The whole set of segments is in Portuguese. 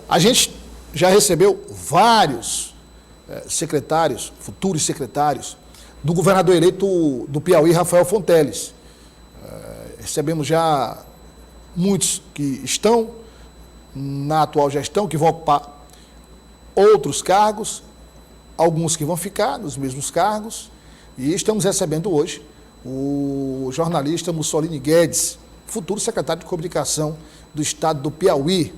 A gente já recebeu vários secretários, futuros secretários, do governador eleito do Piauí, Rafael Fonteles. Recebemos já muitos que estão na atual gestão, que vão ocupar outros cargos, alguns que vão ficar nos mesmos cargos, e estamos recebendo hoje o jornalista Mussolini Guedes, futuro secretário de Comunicação do Estado do Piauí.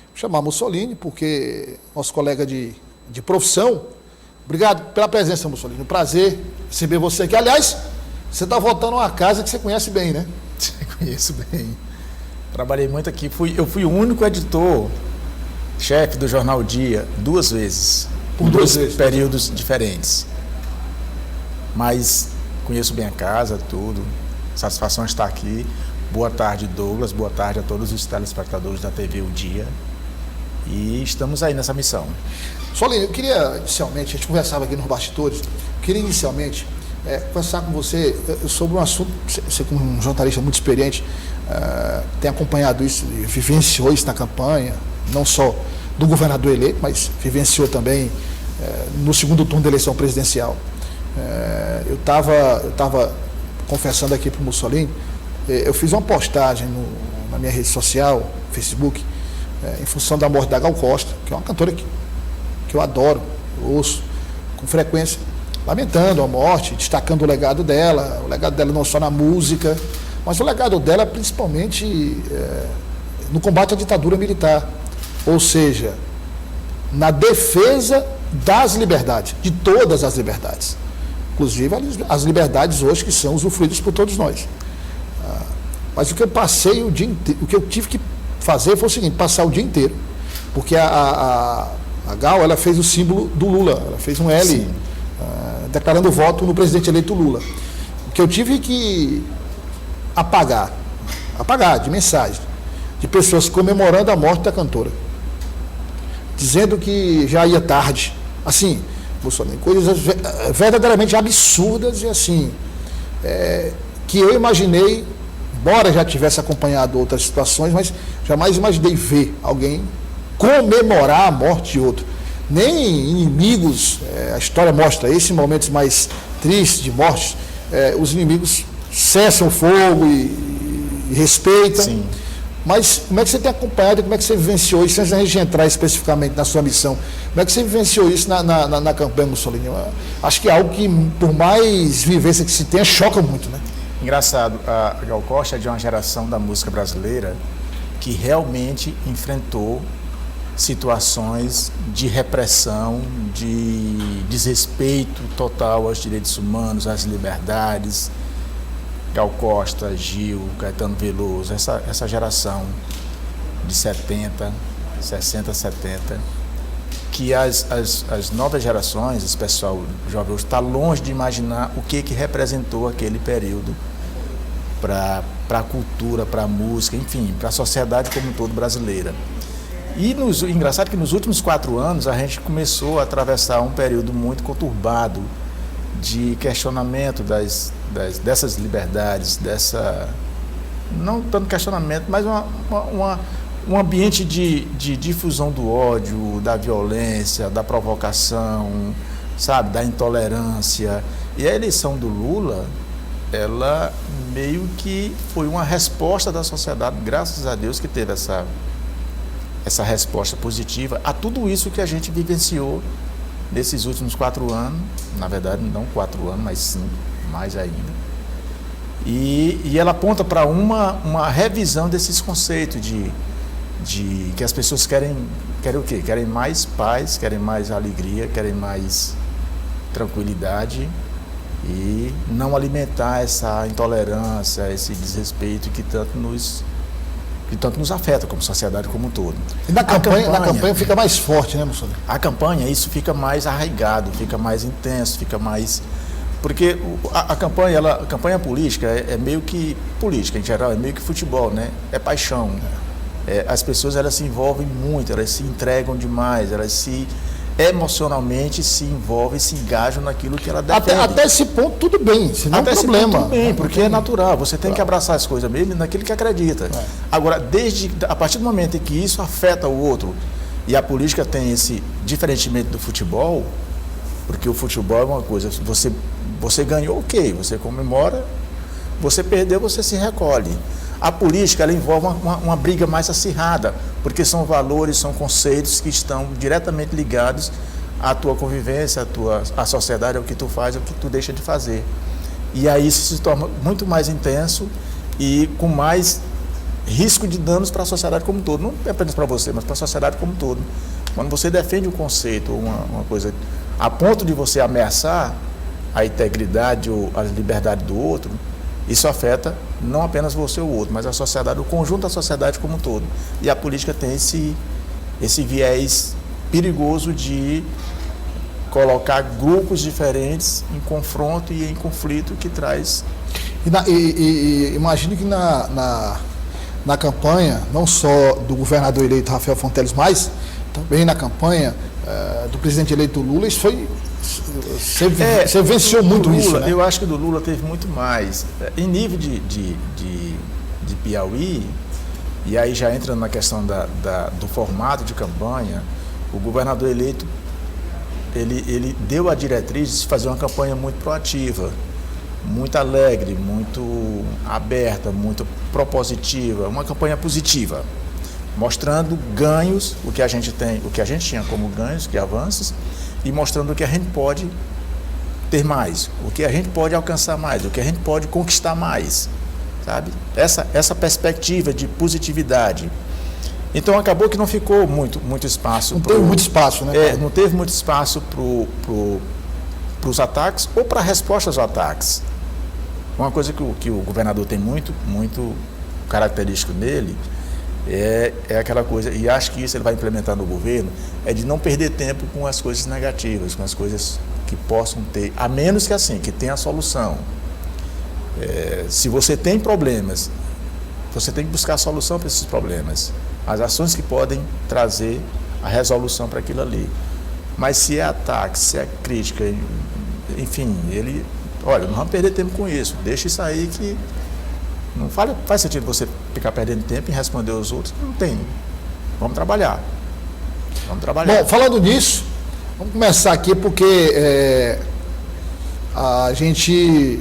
Vou chamar Mussolini porque nosso colega de profissão. Obrigado pela presença, Mussolini. Um prazer receber você aqui. Aliás, você está voltando a uma casa que você conhece bem, né? Conheço bem. Trabalhei muito aqui. Eu fui o único editor-chefe do jornal Dia 2 vezes. Por dois períodos diferentes. Mas conheço bem a casa, tudo. Satisfação estar aqui. Boa tarde, Douglas. Boa tarde a todos os telespectadores da TV O Dia. E estamos aí nessa missão. Solino, eu queria inicialmente, a gente conversava aqui nos bastidores, queria inicialmente conversar com você sobre um assunto, você como um jornalista muito experiente, tem acompanhado isso, vivenciou isso na campanha, não só do governador eleito, mas vivenciou também no segundo turno da eleição presidencial. Eu estava confessando aqui para o Mussolini, eu fiz uma postagem na minha rede social, Facebook, em função da morte da Gal Costa, que é uma cantora que eu adoro, eu ouço com frequência, lamentando a morte, destacando o legado dela não só na música, mas o legado dela principalmente no combate à ditadura militar, ou seja, na defesa das liberdades, de todas as liberdades, inclusive as liberdades hoje que são usufruídas por todos nós. Mas o que eu passei o dia inteiro, o que eu tive que fazer foi o seguinte, passar o dia inteiro, porque a Gal, ela fez o símbolo do Lula, ela fez um L, declarando voto no presidente eleito Lula. O que eu tive que apagar de mensagem, de pessoas comemorando a morte da cantora, dizendo que já ia tarde, assim, Bolsonaro, coisas verdadeiramente absurdas e assim, que eu imaginei, embora já tivesse acompanhado outras situações, mas jamais imaginei ver alguém comemorar a morte de outro. Nem inimigos, a história mostra esses momentos mais tristes de morte, os inimigos cessam o fogo e respeitam. Sim. Mas como é que você tem acompanhado, como é que você vivenciou isso, antes da gente entrar especificamente na sua missão, como é que você vivenciou isso na campanha, Mussolini? Acho que é algo que, por mais vivência que se tenha, choca muito, né? Engraçado, a Gal Costa é de uma geração da música brasileira que realmente enfrentou situações de repressão, de desrespeito total aos direitos humanos, às liberdades. Gal Costa, Gil, Caetano Veloso, essa geração de 70, 60, 70, que as novas gerações, esse pessoal jovem hoje, está longe de imaginar o que representou aquele período para a cultura, para a música, enfim, para a sociedade como um todo brasileira. E engraçado que nos últimos 4 anos a gente começou a atravessar um período muito conturbado de questionamento dessas liberdades, não tanto questionamento, mas um ambiente de difusão do ódio, da violência, da provocação, sabe, da intolerância. E a eleição do Lula, ela meio que foi uma resposta da sociedade, graças a Deus que teve essa resposta positiva a tudo isso que a gente vivenciou nesses últimos 4 anos, na verdade não 4 anos, mas 5, mais ainda. E ela aponta para uma revisão desses conceitos de que as pessoas querem o quê? Querem mais paz, querem mais alegria, querem mais tranquilidade e não alimentar essa intolerância, esse desrespeito que tanto nos afeta como sociedade como um todo. E na campanha fica mais forte, né, Mussolini? A campanha, isso fica mais arraigado, fica mais intenso, fica mais... Porque a campanha política é meio que... Política, em geral, é meio que futebol, né? É paixão. As pessoas, elas se envolvem muito, elas se entregam demais, elas emocionalmente se envolvem, se engajam naquilo que ela defende. Até esse ponto, tudo bem, se não é um problema. Tudo bem, porque é natural, você tem que abraçar as coisas mesmo naquilo que acredita. Agora, a partir do momento em que isso afeta o outro, E a política tem esse, diferentemente do futebol, porque o futebol é uma coisa, você ganhou, ok, você comemora, você perdeu, você se recolhe. A política, ela envolve uma briga mais acirrada, porque são valores, são conceitos que estão diretamente ligados à tua convivência, à sociedade, ao que tu faz, ao que tu deixa de fazer. E aí isso se torna muito mais intenso e com mais risco de danos para a sociedade como um todo, não apenas para você, mas para a sociedade como um todo. Quando você defende um conceito, uma coisa, a ponto de você ameaçar a integridade ou a liberdade do outro, isso afeta não apenas você ou o outro, mas a sociedade, o conjunto da sociedade como um todo. E a política tem esse viés perigoso de colocar grupos diferentes em confronto e em conflito que traz... Imagine que na campanha, não só do governador eleito Rafael Fonteles, mas também na campanha do presidente eleito Lula, isso foi... Você venceu muito Lula, isso, né? Eu acho que do Lula teve muito mais. Em nível de Piauí, e aí já entra na questão do formato de campanha, o governador eleito, ele deu a diretriz de fazer uma campanha muito proativa, muito alegre, muito aberta, muito propositiva, uma campanha positiva, mostrando ganhos, o que a gente tinha como ganhos, que avanços, e mostrando o que a gente pode ter mais, o que a gente pode alcançar mais, o que a gente pode conquistar mais, sabe? Essa perspectiva de positividade. Então acabou que não ficou muito espaço. Não teve muito espaço, né? Não teve muito espaço para os ataques ou para a resposta aos ataques. Uma coisa que o governador tem muito característico nele é aquela coisa, e acho que isso ele vai implementar no governo, é de não perder tempo com as coisas negativas, com as coisas que possam ter, a menos que tenha a solução. Se você tem problemas, você tem que buscar a solução para esses problemas, as ações que podem trazer a resolução para aquilo ali. Mas se é ataque, se é crítica, enfim, olha, não vamos perder tempo com isso, deixa isso aí que não faz sentido você ficar perdendo tempo em responder aos outros, não tem. Vamos trabalhar. Bom, falando nisso, vamos começar aqui porque a gente,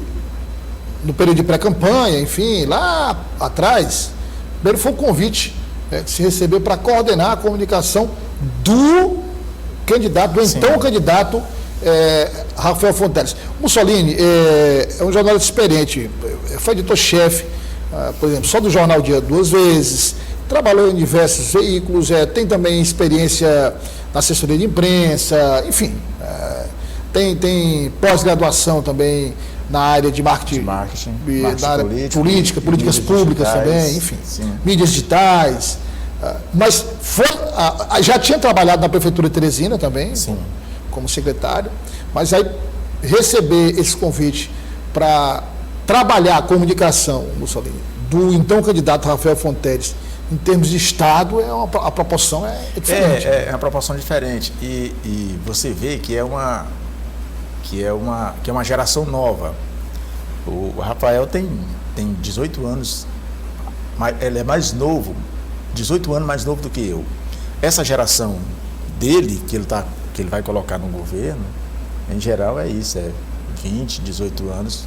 no período de pré-campanha, enfim, lá atrás, primeiro foi o convite que se recebeu para coordenar a comunicação do candidato, do então candidato Rafael Fonteles. Mussolini é um jornalista experiente, foi editor-chefe, por exemplo, só do Jornal Dia 2 vezes, trabalhou em diversos veículos, tem também experiência na assessoria de imprensa, enfim, tem pós-graduação também na área de marketing na área políticas públicas também, enfim, mídias digitais, mas já tinha trabalhado na Prefeitura de Teresina também, como secretário, mas aí receber esse convite para trabalhar a comunicação, Mussolini, do então candidato Rafael Fonteles, em termos de Estado, a proporção é diferente. É uma proporção diferente. E você vê que é uma geração nova. O Rafael tem 18 anos, ele é mais novo, 18 anos mais novo do que eu. Essa geração dele, que ele vai colocar no governo, em geral é isso, 20, 18 anos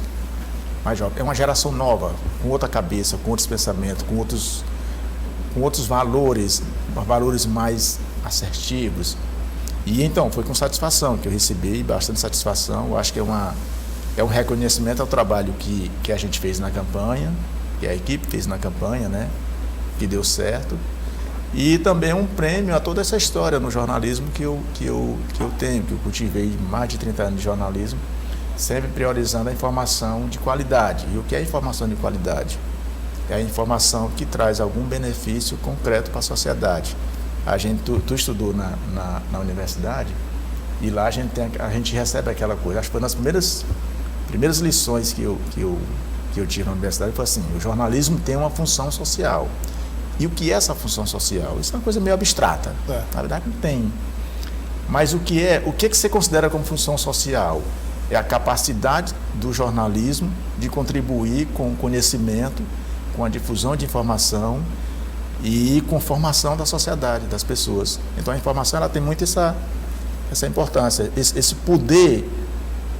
mais jovem. É uma geração nova, com outra cabeça, com outros pensamentos, com outros valores mais assertivos. E então, foi com satisfação que eu recebi, bastante satisfação. Eu acho que é um reconhecimento ao trabalho que a gente fez na campanha, que a equipe fez na campanha, né, que deu certo. E também um prêmio a toda essa história no jornalismo que eu tenho, que eu cultivei mais de 30 anos de jornalismo, sempre priorizando a informação de qualidade. E o que é informação de qualidade? É a informação que traz algum benefício concreto para a sociedade. Tu estudou na universidade e lá a gente recebe aquela coisa. Acho que foi nas primeiras lições que eu tive na universidade, foi assim: o jornalismo tem uma função social. E o que é essa função social? Isso é uma coisa meio abstrata. Na verdade não tem. Mas o que você considera como função social? É a capacidade do jornalismo de contribuir com o conhecimento, com a difusão de informação e com formação da sociedade, das pessoas. Então a informação ela tem muito essa importância, esse poder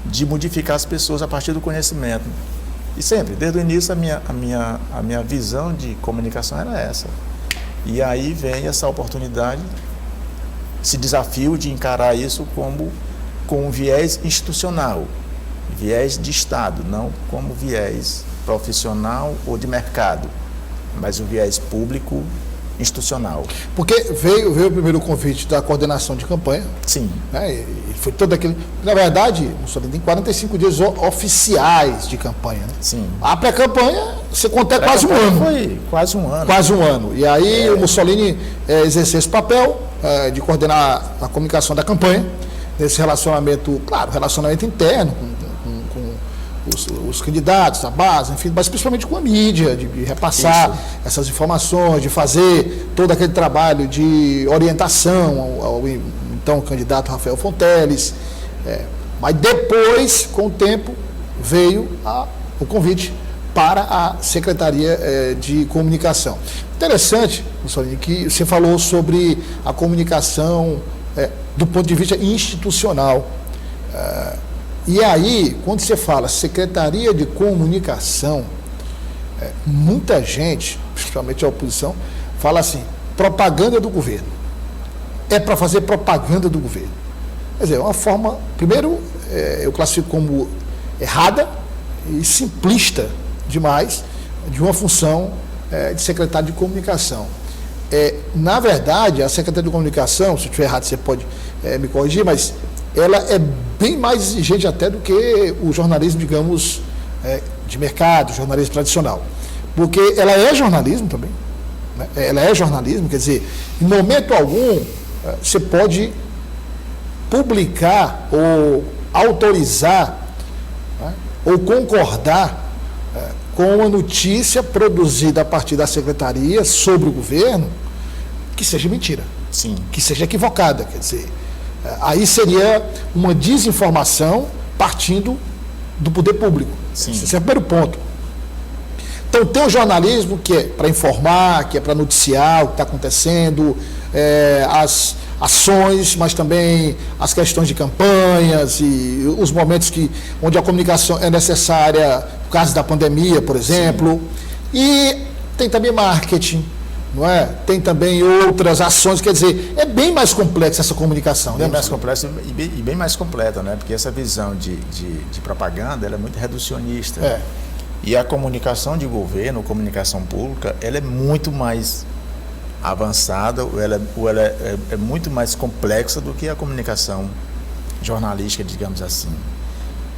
de modificar as pessoas a partir do conhecimento. E sempre, desde o início, a minha visão de comunicação era essa. E aí vem essa oportunidade, esse desafio de encarar isso com um viés institucional, viés de Estado, não como viés profissional ou de mercado, mas o viés público institucional. Porque veio o primeiro convite da coordenação de campanha. Sim. Né, e foi todo aquele... Na verdade, tem 45 dias oficiais de campanha. Né? Sim. A pré-campanha, você conta quase um ano. Foi quase um ano. Quase um ano. E aí o Mussolini exerceu esse papel de coordenar a comunicação da campanha, nesse relacionamento, claro, relacionamento interno, com os candidatos, a base, enfim, mas principalmente com a mídia, de repassar essas informações, de fazer todo aquele trabalho de orientação ao então candidato Rafael Fonteles. Mas depois, com o tempo, veio o convite para a Secretaria de Comunicação. Interessante, Mussolini, que você falou sobre a comunicação do ponto de vista institucional. E aí, quando você fala Secretaria de Comunicação, muita gente, principalmente a oposição, fala assim, propaganda do governo. É para fazer propaganda do governo. Quer dizer, é uma forma, primeiro, eu classifico como errada e simplista demais de uma função de secretário de Comunicação. Na verdade, a Secretaria de Comunicação, se eu estiver errado, você pode me corrigir, mas ela é bem mais exigente até do que o jornalismo, digamos, de mercado, jornalismo tradicional. Porque ela é jornalismo também. Né? Ela é jornalismo, quer dizer, em momento algum, você pode publicar ou autorizar, né, ou concordar com uma notícia produzida a partir da secretaria sobre o governo que seja mentira. Sim. Que seja equivocada, quer dizer... Aí seria uma desinformação partindo do poder público. Sim. Esse é o primeiro ponto. Então tem o jornalismo que é para informar, que é para noticiar o que está acontecendo, as ações, mas também as questões de campanhas e os momentos onde a comunicação é necessária, no caso da pandemia, por exemplo. Sim. E tem também marketing. Não é? Tem também outras ações, quer dizer, é bem mais complexa essa comunicação. Bem mais complexa e bem mais completa, né? Porque essa visão de propaganda ela é muito reducionista. E a comunicação de governo, comunicação pública, ela é muito mais avançada, ela é muito mais complexa do que a comunicação jornalística, digamos assim.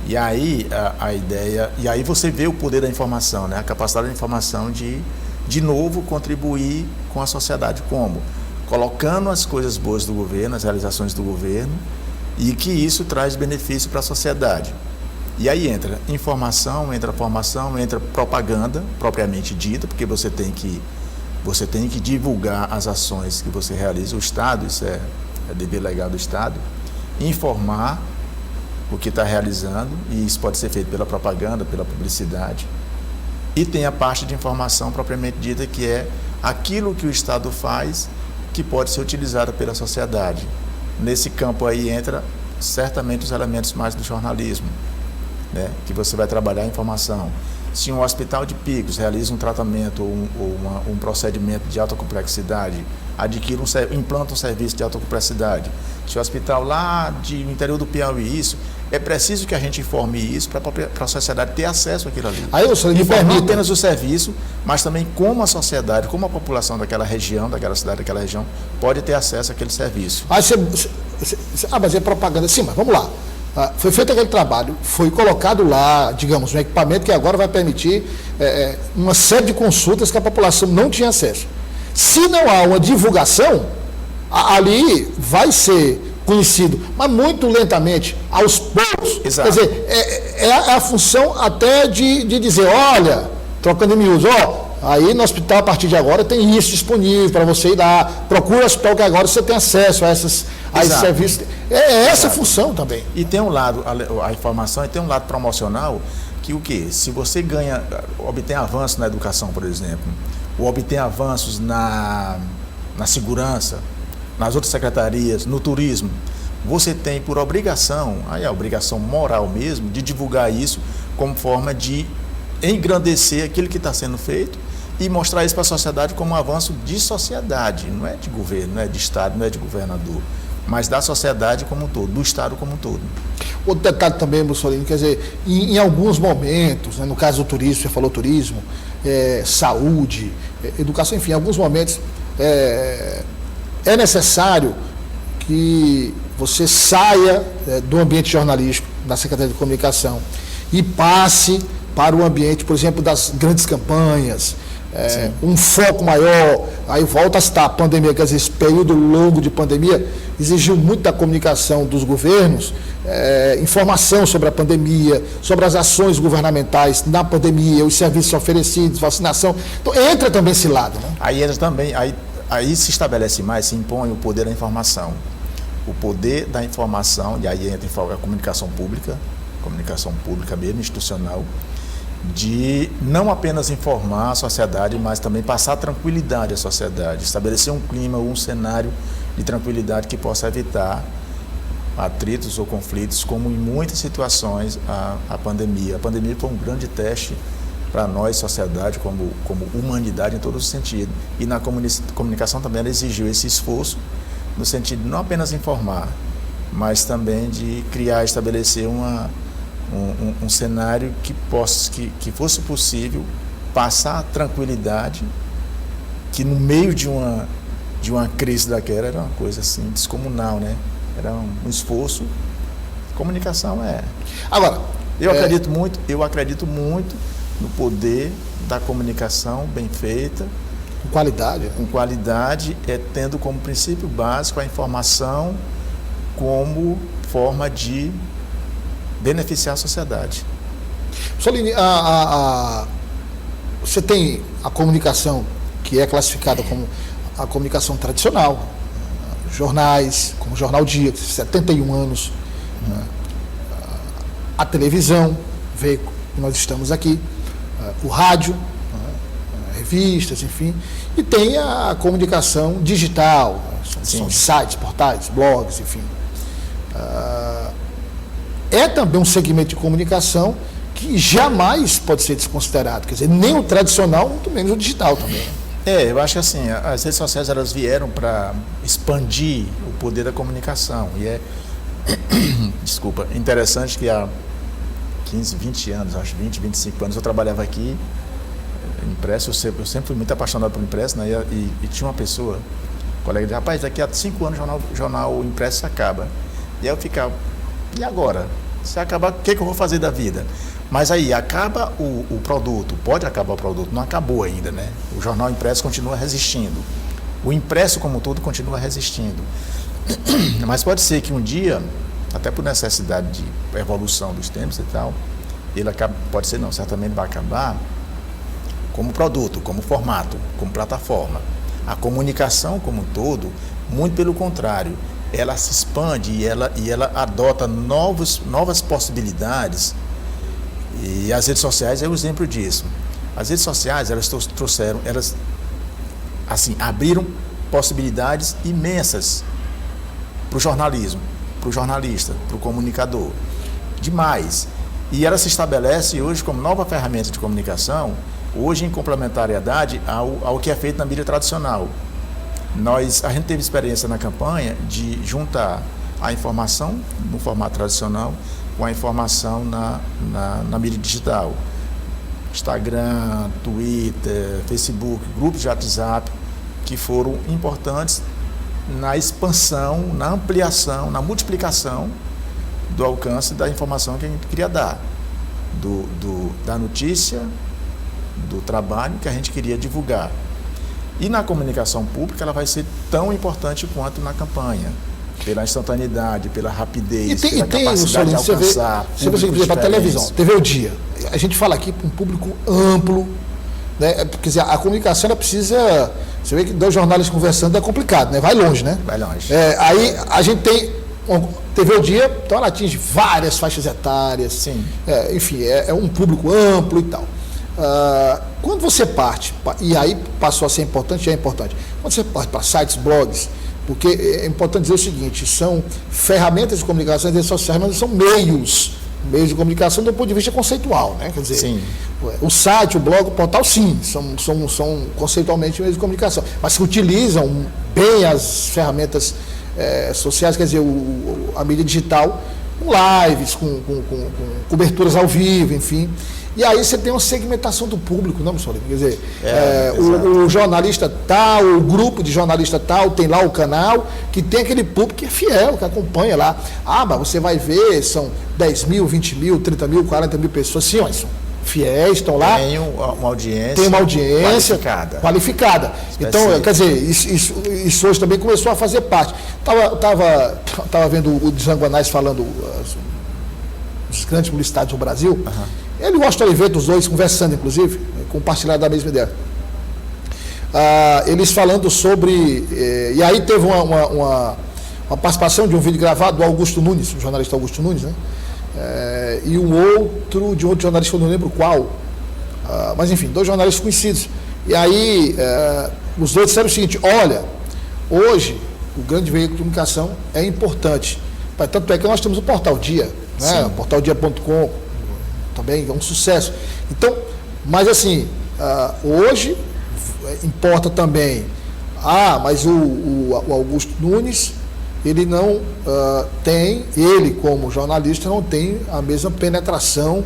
E aí a ideia, e aí você vê o poder da informação, né? A capacidade da informação de novo, contribuir com a sociedade. Como? Colocando as coisas boas do governo, as realizações do governo, e que isso traz benefício para a sociedade. E aí entra informação, entra formação, entra propaganda, propriamente dita, porque você tem que divulgar as ações que você realiza. O Estado, isso é dever legal do Estado, informar o que está realizando, e isso pode ser feito pela propaganda, pela publicidade. E tem a parte de informação propriamente dita, que é aquilo que o Estado faz que pode ser utilizado pela sociedade. Nesse campo aí entra certamente os elementos mais do jornalismo, né? Que você vai trabalhar a informação. Se um hospital de Picos realiza um tratamento ou um procedimento de alta complexidade, implanta um serviço de alta complexidade. Se o hospital lá no interior do Piauí, isso, é preciso que a gente informe isso para a sociedade ter acesso àquilo ali. Aí eu só não apenas o serviço, mas também como a sociedade, como a população daquela região, daquela cidade, daquela região, pode ter acesso àquele serviço. Aí mas é propaganda. Sim, mas vamos lá. Foi feito aquele trabalho, foi colocado lá, digamos, um equipamento que agora vai permitir uma série de consultas que a população não tinha acesso. Se não há uma divulgação, ali vai ser conhecido, mas muito lentamente, aos poucos. Exato. Quer dizer, é a função até de dizer, olha, trocando em miúdos, aí no hospital, a partir de agora, tem isso disponível para você ir lá, procura o hospital que agora você tem acesso a esses serviços. É essa a função também. E tem um lado, a informação, e tem um lado promocional, que o quê? Se você obtém avanço na educação, por exemplo, ou obtém avanços na segurança, nas outras secretarias, no turismo, você tem por obrigação, aí é a obrigação moral mesmo, de divulgar isso como forma de engrandecer aquilo que está sendo feito e mostrar isso para a sociedade como um avanço de sociedade, não é de governo, não é de Estado, não é de governador, mas da sociedade como um todo, do Estado como um todo. Outro detalhe também, Mussolini, quer dizer, em alguns momentos, né, no caso do turismo, você falou turismo, saúde, educação, enfim, em alguns momentos é necessário que você saia do ambiente jornalístico, da Secretaria de Comunicação, e passe para o ambiente, por exemplo, das grandes campanhas, um foco maior. Aí volta a citar a pandemia, quer dizer, esse período longo de pandemia exigiu muito da comunicação dos governos, informação sobre a pandemia, sobre as ações governamentais na pandemia, os serviços oferecidos, vacinação. Então entra também esse lado, né? Aí entra também, aí se estabelece mais, se impõe o poder da informação. O poder da informação, e aí entra a comunicação pública mesmo, institucional, de não apenas informar a sociedade, mas também passar tranquilidade à sociedade, estabelecer um clima ou um cenário de tranquilidade que possa evitar atritos ou conflitos, como em muitas situações a pandemia. A pandemia foi um grande teste para nós, sociedade, como humanidade em todos os sentidos. E na comunicação também ela exigiu esse esforço, no sentido de não apenas informar, mas também de criar, estabelecer um cenário que fosse possível passar a tranquilidade, que no meio de uma crise daquela era uma coisa assim descomunal, né? Era um esforço. Comunicação Agora, eu acredito muito no poder da comunicação bem feita, com qualidade. Com qualidade, tendo como princípio básico a informação como forma de beneficiar a sociedade. Mussolini, você tem a comunicação que é classificada como a comunicação tradicional, jornais, como o Jornal Dia, 71 anos, a televisão, veio que nós estamos aqui, o rádio, revistas, enfim, e tem a comunicação digital, são sites, portais, blogs, enfim. É também um segmento de comunicação que jamais pode ser desconsiderado, quer dizer, nem o tradicional, muito menos o digital também. Eu acho que assim, as redes sociais elas vieram para expandir o poder da comunicação e desculpa, interessante que há 15, 20 anos, acho 20, 25 anos eu trabalhava aqui, impresso, eu sempre fui muito apaixonado por impresso, né? E tinha uma pessoa, colega de rapaz, daqui a 5 anos o jornal impresso acaba. E aí eu ficava, e agora? Se acabar, o que eu vou fazer da vida? Mas aí acaba o produto, pode acabar o produto, não acabou ainda, né? O jornal impresso continua resistindo. O impresso como um todo continua resistindo. Mas pode ser que um dia, até por necessidade de evolução dos tempos e tal, ele acaba, pode ser não, certamente vai acabar como produto, como formato, como plataforma. A comunicação como um todo, muito pelo contrário, ela se expande e ela adota novas possibilidades. E as redes sociais é um exemplo disso. As redes sociais, elas trouxeram, elas assim, abriram possibilidades imensas para o jornalismo, para o jornalista, para o comunicador. Demais. E ela se estabelece hoje como nova ferramenta de comunicação, hoje em complementariedade ao que é feito na mídia tradicional. A gente teve experiência na campanha de juntar a informação no formato tradicional com a informação na mídia digital. Instagram, Twitter, Facebook, grupos de WhatsApp, que foram importantes na expansão, na ampliação, na multiplicação do alcance da informação que a gente queria dar, da notícia, do trabalho que a gente queria divulgar. E na comunicação pública ela vai ser tão importante quanto na campanha, pela instantaneidade, pela rapidez, pela capacidade de alcançar. Você vê, por exemplo, a televisão, TV O Dia. A gente fala aqui para um público amplo, né? Quer dizer, a comunicação ela precisa. Você vê que 2 jornalistas conversando é complicado, né? Vai longe, né? Vai longe. Aí a gente tem TV O Dia, então ela atinge várias faixas etárias. Sim. Enfim, é um público amplo e tal. Quando você parte, e aí passou a ser importante, já é importante, quando você parte para sites, blogs, porque é importante dizer o seguinte, são ferramentas de comunicação, redes sociais, mas são meios de comunicação do ponto de vista conceitual, né? Quer dizer, sim. O site, o blog, o portal, sim, são conceitualmente meios de comunicação, mas que utilizam bem as ferramentas sociais, quer dizer, a mídia digital, com lives, com coberturas ao vivo, enfim. E aí você tem uma segmentação do público, não, Mussolini? Quer dizer, o jornalista tal, o grupo de jornalista tal, tem lá o canal, que tem aquele público que é fiel, que acompanha lá. Mas você vai ver, são 10 mil, 20 mil, 30 mil, 40 mil pessoas, sim, são fiéis, estão lá. Tem uma audiência qualificada. Então, quer dizer, isso hoje também começou a fazer parte. Estava vendo o Zanguanais falando dos grandes publicitários do Brasil. Ele e o Washington Oliveira, os dois conversando, inclusive, compartilhando a mesma ideia. Eles falando sobre... e aí teve uma participação de um vídeo gravado do Augusto Nunes, o jornalista Augusto Nunes, né? E um outro, de outro jornalista, eu não lembro qual. Mas, enfim, dois jornalistas conhecidos. E aí, os dois disseram o seguinte, olha, hoje, o grande veículo de comunicação é importante. Tanto é que nós temos o Portal Dia, né? Portaldia.com, também é um sucesso. Então, mas assim, hoje importa também, mas o Augusto Nunes, ele não ele como jornalista não tem a mesma penetração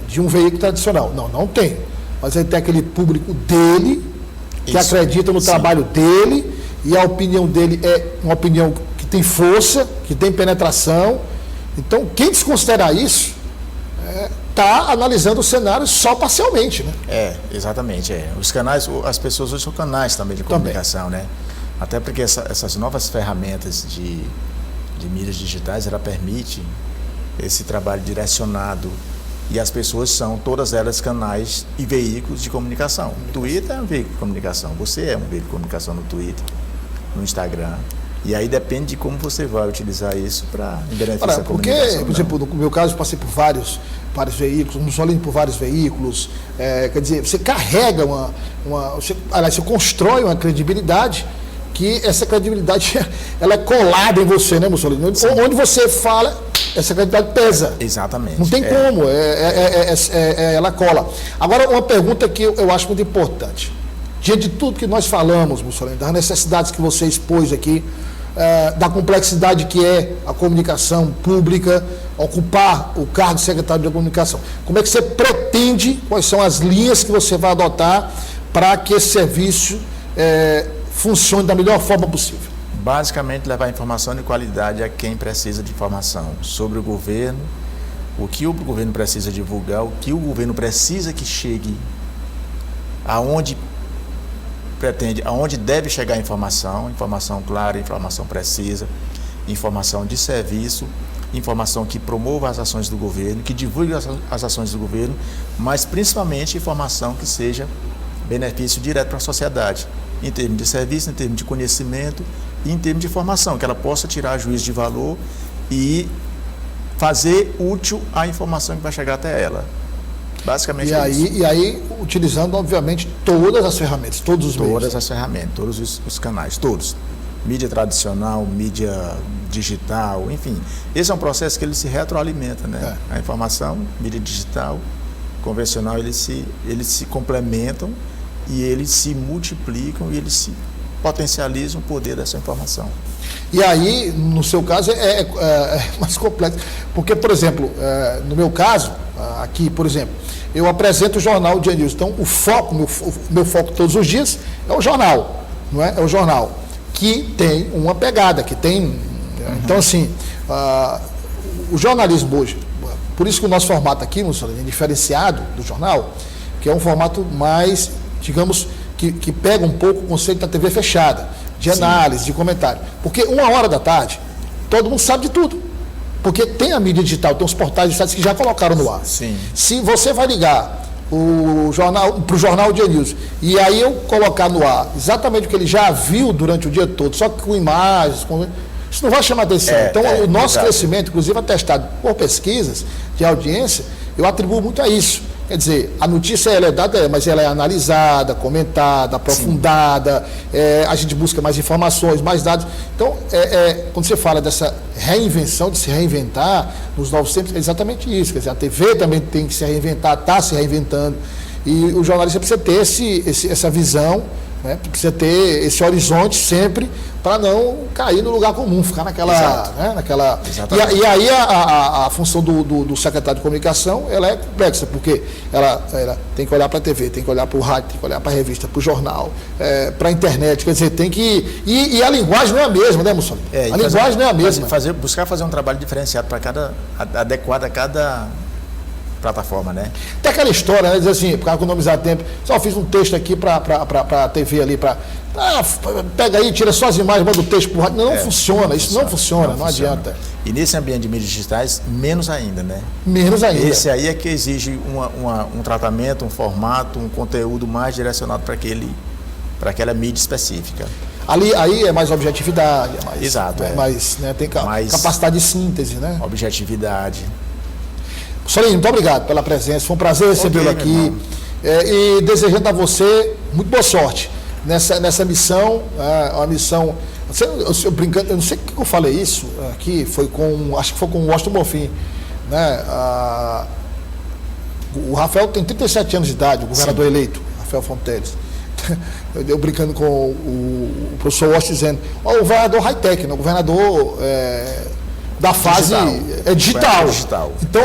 de um veículo tradicional. Não tem. Mas ele tem aquele público dele, que acredita no trabalho dele, e a opinião dele é uma opinião que tem força, que tem penetração. Então, quem desconsiderar isso, está analisando o cenário só parcialmente, né? Exatamente. Os canais, as pessoas hoje são canais também de comunicação, né? Até porque essas novas ferramentas de mídias digitais, ela permite esse trabalho direcionado, e as pessoas são, todas elas, canais e veículos de comunicação. O Twitter é um veículo de comunicação, você é um veículo de comunicação no Twitter, no Instagram. E aí depende de como você vai utilizar isso para benefício da comunicação. Porque, por exemplo, no meu caso, eu passei por vários veículos, não só ali por vários veículos. Quer dizer, você carrega você constrói uma credibilidade, que essa credibilidade ela é colada em você, né, Mussolini? Onde você fala, essa credibilidade pesa. Exatamente. Não tem como, ela cola. Agora, uma pergunta que eu acho muito importante. Diante de tudo que nós falamos, Mussolini, das necessidades que você expôs aqui, da complexidade que é a comunicação pública, ocupar o cargo de secretário de comunicação. Como é que você pretende, quais são as linhas que você vai adotar para que esse serviço funcione da melhor forma possível? Basicamente, levar informação de qualidade a quem precisa de informação sobre o governo, o que o governo precisa divulgar, o que o governo precisa que chegue aonde deve chegar a informação clara, informação precisa, informação de serviço, informação que promova as ações do governo, que divulgue as ações do governo, mas principalmente informação que seja benefício direto para a sociedade, em termos de serviço, em termos de conhecimento e em termos de informação, que ela possa tirar juízo de valor e fazer útil a informação que vai chegar até ela. Basicamente isso. E aí, utilizando, obviamente, todas as ferramentas, todos os meios. Todas as ferramentas, todos os canais, todos. Mídia tradicional, mídia digital, enfim. Esse é um processo que ele se retroalimenta, né? A informação, mídia digital, convencional, eles se complementam e eles se multiplicam e eles se potencializam o poder dessa informação. E aí, no seu caso, é mais complexo. Porque, por exemplo, no meu caso, aqui, por exemplo, eu apresento o jornal Dia News. Então, meu foco todos os dias é o jornal, não é? É o jornal que tem uma pegada, que tem... Então, assim, o jornalismo hoje, por isso que o nosso formato aqui, Mussolini, é diferenciado do jornal, que é um formato mais, digamos, que pega um pouco o conceito da TV fechada, de análise, de comentário. Porque 1h da tarde, todo mundo sabe de tudo. Porque tem a mídia digital, tem os portais digitais que já colocaram no ar. Sim. Se você vai ligar para o jornal Dia News, e aí eu colocar no ar exatamente o que ele já viu durante o dia todo, só que com imagens, isso não vai chamar atenção. Então, o nosso crescimento, inclusive atestado por pesquisas de audiência, eu atribuo muito a isso. Quer dizer, a notícia ela é dada, mas ela é analisada, comentada, aprofundada, a gente busca mais informações, mais dados. Então, quando você fala dessa reinvenção, de se reinventar nos novos tempos, é exatamente isso. Quer dizer, a TV também tem que se reinventar, está se reinventando. E o jornalista precisa ter essa visão, né? Precisa ter esse horizonte sempre para não cair no lugar comum, ficar naquela... Né? E aí a função do secretário de comunicação ela é complexa, porque ela tem que olhar para a TV, tem que olhar para o rádio, tem que olhar para a revista, para o jornal, para a internet, quer dizer, tem que... E a linguagem não é a mesma, né, Mussolini? A linguagem não é a mesma. Buscar fazer um trabalho diferenciado para adequado a cada plataforma, né? Tem aquela história, né? Dizer assim, para economizar tempo, só fiz um texto aqui para a TV ali, pega aí, tira só as imagens, manda o texto para o rádio. Não funciona, isso não funciona, não adianta. E nesse ambiente de mídias digitais, menos ainda, né? Menos ainda. Esse aí é que exige um tratamento, um formato, um conteúdo mais direcionado para aquela mídia específica. Aí é mais objetividade, é mais... Exato, né, tem capacidade de síntese, né? Objetividade. Solinho, muito obrigado pela presença, foi um prazer recebê-lo aqui. E desejando a você muito boa sorte nessa missão, uma missão... Eu brincando, eu não sei por que eu falei isso aqui, acho que foi com o Washington Bonfim, né? O Rafael tem 37 anos de idade, o governador eleito, Rafael Fonteles. Eu brincando com o professor Washington dizendo, o governador high-tech, né? O governador... da fase digital.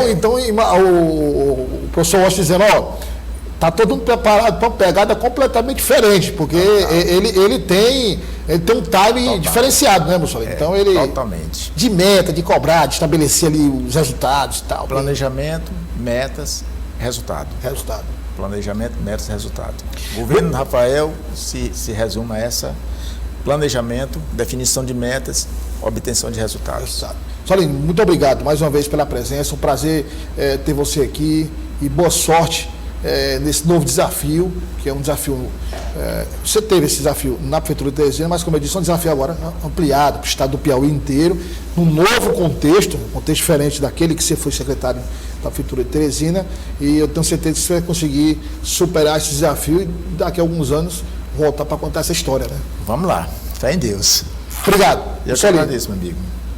Então o professor Washington dizendo, está todo mundo preparado para uma pegada completamente diferente, porque ele tem um time diferenciado, né, Mussolini? Então ele... Totalmente. De meta, de cobrar, de estabelecer ali os resultados e tal. Planejamento, metas, resultado. Planejamento, metas, resultado. O governo do Rafael se resume a essa: planejamento, definição de metas, obtenção de resultados. Solinho, muito obrigado mais uma vez pela presença, um prazer ter você aqui e boa sorte nesse novo desafio, que é um desafio, você teve esse desafio na Prefeitura de Teresina, mas como eu disse, é um desafio agora ampliado para o estado do Piauí inteiro, num novo contexto, um contexto diferente daquele que você foi secretário da Prefeitura de Teresina, e eu tenho certeza que você vai conseguir superar esse desafio e daqui a alguns anos voltar para contar essa história, né? Vamos lá, fé em Deus. Obrigado. Eu te agradeço, meu amigo.